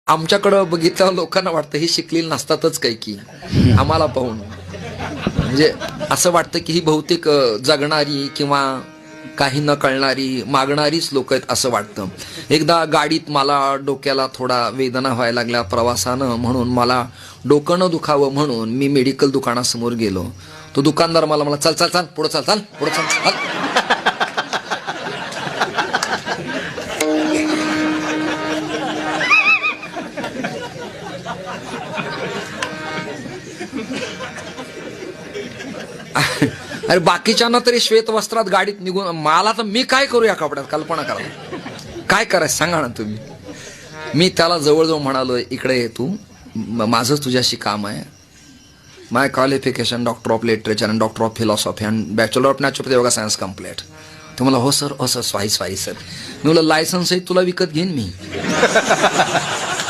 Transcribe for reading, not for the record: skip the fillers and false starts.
आमच्याकडं बघितल्यावर लोकांना वाटतं ही शिकलेली नसतातच काही की आम्हाला पाहून, म्हणजे असं वाटतं की ही बहुतेक जगणारी किंवा काही न कळणारी मागणारीच लोक आहेत असं वाटतं. एकदा गाडीत मला डोक्याला थोडा वेदना व्हायला लागल्या प्रवासानं, म्हणून मला डोकं न दुखावं म्हणून मी मेडिकल दुकानासमोर गेलो. तो दुकानदार मला चल चल चल पुढे चल चल पुढे चल चल. अरे बाकीच्यांना तरी श्वेत वस्त्रात गाडीत निघून, मला तर मी काय करू या कपड्यात, कल्पना करा काय करायचं सांगा ना तुम्ही. मी त्याला जवळजवळ म्हणालो, इकडे ये तू, माझं तुझ्याशी काम आहे. My qualification doctor of literature and doctor of philosophy and bachelor of naturopathy yoga science complete. तो मला हो सर स्वाई सर. मी म्हणलं लायसन्स आहे तुला विकत घेईन मी.